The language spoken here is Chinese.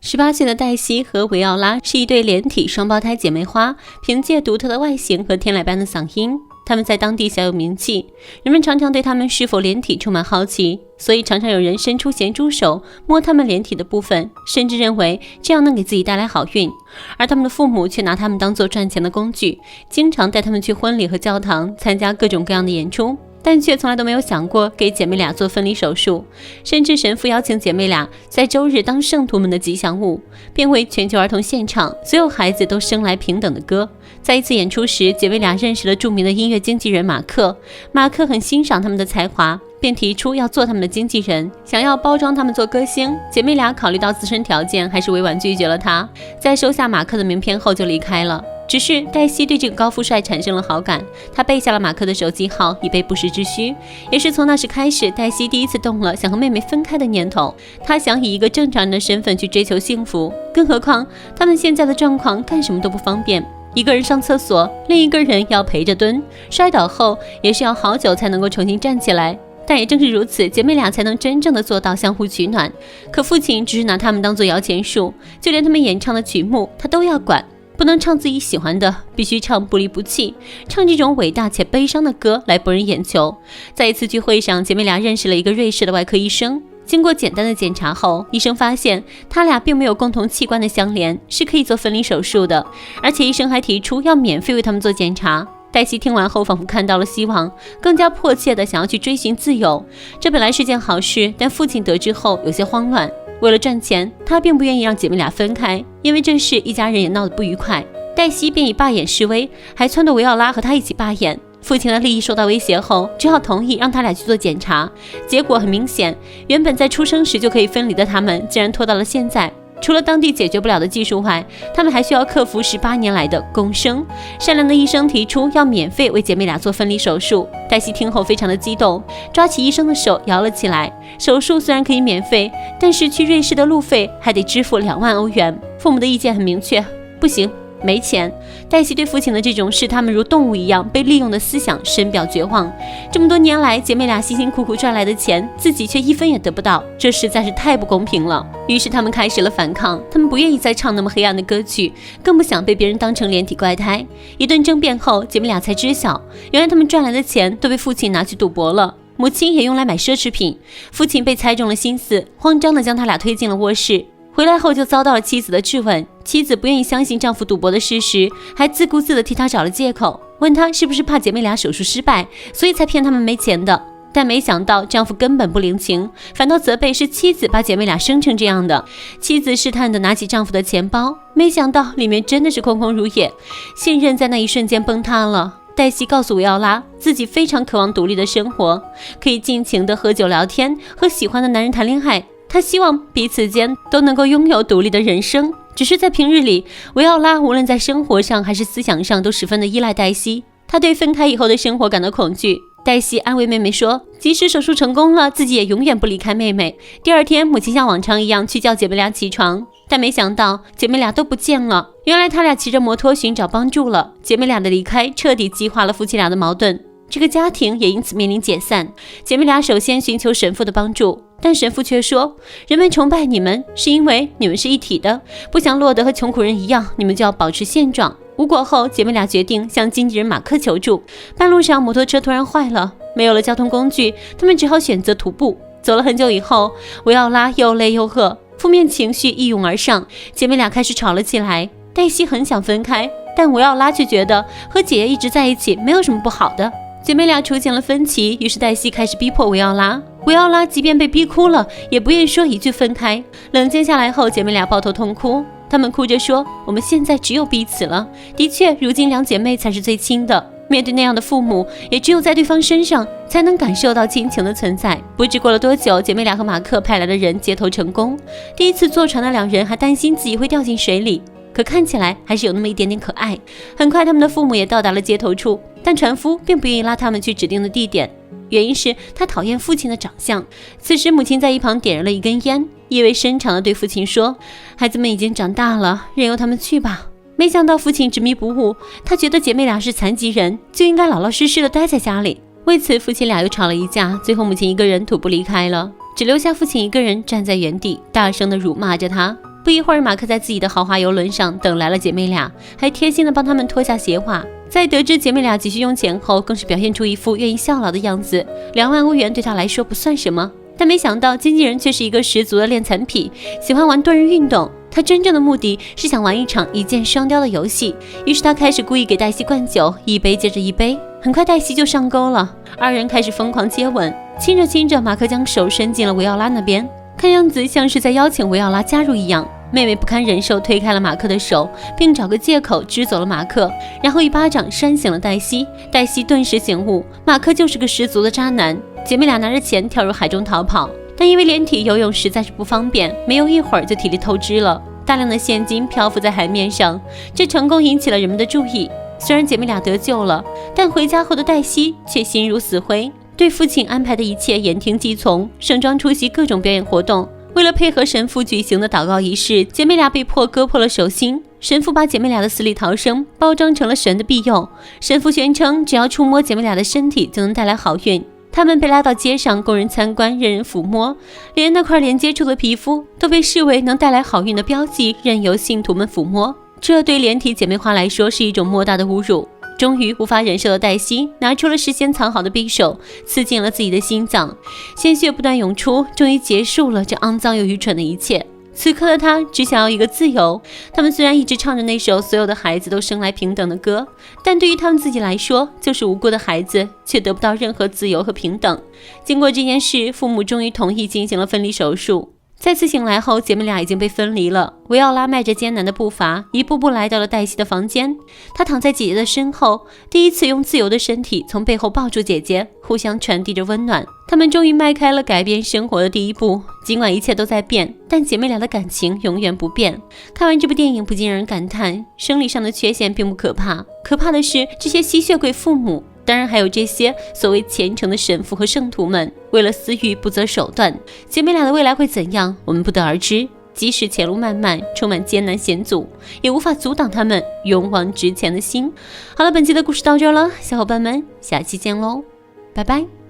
18岁的黛西和维奥拉是一对连体双胞胎姐妹花，凭借独特的外形和天籁般的嗓音，她们在当地小有名气。人们常常对她们是否连体充满好奇，所以常常有人伸出咸猪手摸她们连体的部分，甚至认为这样能给自己带来好运。而他们的父母却拿她们当作赚钱的工具，经常带她们去婚礼和教堂参加各种各样的演出，但却从来都没有想过给姐妹俩做分离手术，甚至神父邀请姐妹俩在周日当圣徒们的吉祥物，并为全球儿童献唱所有孩子都生来平等的歌。在一次演出时，姐妹俩认识了著名的音乐经纪人马克，马克很欣赏他们的才华，便提出要做他们的经纪人，想要包装他们做歌星。姐妹俩考虑到自身条件，还是委婉拒绝了他，在收下马克的名片后就离开了。只是黛西对这个高富帅产生了好感，她背下了马克的手机号，以备不时之需。也是从那时开始，黛西第一次动了想和妹妹分开的念头。她想以一个正常人的身份去追求幸福，更何况他们现在的状况干什么都不方便，一个人上厕所，另一个人要陪着蹲，摔倒后也是要好久才能够重新站起来。但也正是如此，姐妹俩才能真正的做到相互取暖。可父亲只是拿他们当作摇钱树，就连他们演唱的曲目他都要管，不能唱自己喜欢的，必须唱不离不弃，唱这种伟大且悲伤的歌来博人眼球。在一次聚会上，姐妹俩认识了一个瑞士的外科医生。经过简单的检查后，医生发现他俩并没有共同器官的相连，是可以做分离手术的，而且医生还提出要免费为他们做检查。黛西听完后仿佛看到了希望，更加迫切地想要去追寻自由。这本来是件好事，但父亲得知后有些慌乱。为了赚钱，他并不愿意让姐妹俩分开，因为这事一家人也闹得不愉快。黛西便以罢演示威，还撺掇维奥拉和他一起罢演。父亲的利益受到威胁后，只好同意让他俩去做检查。结果很明显，原本在出生时就可以分离的他们，竟然拖到了现在。除了当地解决不了的技术外，他们还需要克服18年来的共生。善良的医生提出要免费为姐妹俩做分离手术，黛西听后非常的激动，抓起医生的手摇了起来。手术虽然可以免费，但是去瑞士的路费还得支付2万欧元。父母的意见很明确，不行，没钱。黛西对父亲的这种视他们如动物一样被利用的思想深表绝望。这么多年来，姐妹俩辛辛苦苦赚来的钱，自己却1分也得不到，这实在是太不公平了。于是他们开始了反抗，他们不愿意再唱那么黑暗的歌曲，更不想被别人当成连体怪胎。一顿争辩后，姐妹俩才知晓，原来他们赚来的钱都被父亲拿去赌博了，母亲也用来买奢侈品。父亲被猜中了心思，慌张地将他俩推进了卧室。回来后就遭到了妻子的质问，妻子不愿意相信丈夫赌博的事实，还自顾自地替他找了借口，问他是不是怕姐妹俩手术失败，所以才骗他们没钱的。但没想到丈夫根本不领情，反倒责备是妻子把姐妹俩生成这样的。妻子试探地拿起丈夫的钱包，没想到里面真的是空空如也，信任在那一瞬间崩塌了。黛西告诉维奥拉，自己非常渴望独立的生活，可以尽情地喝酒聊天，和喜欢的男人谈恋爱。她希望彼此间都能够拥有独立的人生。只是在平日里，维奥拉无论在生活上还是思想上都十分的依赖黛西，她对分开以后的生活感到恐惧。黛西安慰妹妹说，即使手术成功了，自己也永远不离开妹妹。第二天，母亲像往常一样去叫姐妹俩起床，但没想到姐妹俩都不见了。原来她俩骑着摩托寻找帮助了。姐妹俩的离开彻底激化了夫妻俩的矛盾，这个家庭也因此面临解散。姐妹俩首先寻求神父的帮助，但神父却说，人们崇拜你们是因为你们是一体的，不想落得和穷苦人一样，你们就要保持现状。无果后，姐妹俩决定向经纪人马克求助。半路上摩托车突然坏了，没有了交通工具，他们只好选择徒步。走了很久以后，维奥拉又累又饿，负面情绪一涌而上，姐妹俩开始吵了起来。黛西很想分开，但维奥拉却觉得和姐姐一直在一起没有什么不好的。姐妹俩出现了分歧，于是黛西开始逼迫维奥拉。维奥拉即便被逼哭了，也不愿意说一句分开。冷静下来后，姐妹俩抱头痛哭。她们哭着说，我们现在只有彼此了。的确，如今两姐妹才是最亲的。面对那样的父母，也只有在对方身上才能感受到亲情的存在。不知过了多久，姐妹俩和马克派来的人接头成功。第一次坐船的两人还担心自己会掉进水里，可看起来还是有那么一点点可爱。很快他们的父母也到达了接头处，但船夫并不愿意拉他们去指定的地点，原因是他讨厌父亲的长相。此时母亲在一旁点燃了一根烟，意味深长地对父亲说，孩子们已经长大了，任由他们去吧。没想到父亲执迷不悟，他觉得姐妹俩是残疾人，就应该老老实实地待在家里。为此夫妻俩又吵了一架，最后母亲一个人徒步离开了，只留下父亲一个人站在原地，大声地辱骂着他。不一会儿，马克在自己的豪华游轮上等来了姐妹俩，还贴心的帮她们脱下鞋袜。在得知姐妹俩急需用钱后，更是表现出一副愿意效劳的样子。2万欧元对他来说不算什么，但没想到经纪人却是一个十足的练残癖，喜欢玩多人运动。他真正的目的是想玩一场一箭双雕的游戏，于是他开始故意给黛西灌酒，一杯接着一杯。很快黛西就上钩了，二人开始疯狂接吻。亲着亲着，马克将手伸进了维奥拉那边，看样子像是在邀请维奥拉加入一样。妹妹不堪忍受，推开了马克的手，并找个借口支走了马克，然后一巴掌扇醒了黛西。黛西顿时醒悟，马克就是个十足的渣男。姐妹俩拿着钱跳入海中逃跑，但因为连体游泳实在是不方便，没有一会儿就体力透支了。大量的现金漂浮在海面上，这成功引起了人们的注意。虽然姐妹俩得救了，但回家后的黛西却心如死灰，对父亲安排的一切言听计从，盛装出席各种表演活动。为了配合神父举行的祷告仪式，姐妹俩被迫割破了手心。神父把姐妹俩的死里逃生包装成了神的庇佑。神父宣称，只要触摸姐妹俩的身体就能带来好运。他们被拉到街上供人参观，任人抚摸，连那块连接处的皮肤都被视为能带来好运的标记，任由信徒们抚摸。这对连体姐妹花来说是一种莫大的侮辱。终于无法忍受的黛西拿出了事先藏好的匕首，刺进了自己的心脏，鲜血不断涌出，终于结束了这肮脏又愚蠢的一切。此刻的她只想要一个自由。他们虽然一直唱着那首所有的孩子都生来平等的歌，但对于他们自己来说，就是无辜的孩子，却得不到任何自由和平等。经过这件事，父母终于同意进行了分离手术。再次醒来后，姐妹俩已经被分离了。维奥拉迈着艰难的步伐，一步步来到了黛西的房间。她躺在姐姐的身后，第一次用自由的身体从背后抱住姐姐，互相传递着温暖。他们终于迈开了改变生活的第一步。尽管一切都在变，但姐妹俩的感情永远不变。看完这部电影，不禁让人感叹，生理上的缺陷并不可怕，可怕的是这些吸血鬼父母。当然还有这些所谓虔诚的神父和圣徒们，为了私欲不择手段。姐妹俩的未来会怎样，我们不得而知。即使前路漫漫，充满艰难险阻，也无法阻挡他们勇往直前的心。好了，本期的故事到这儿了，小伙伴们，下期见喽，拜拜。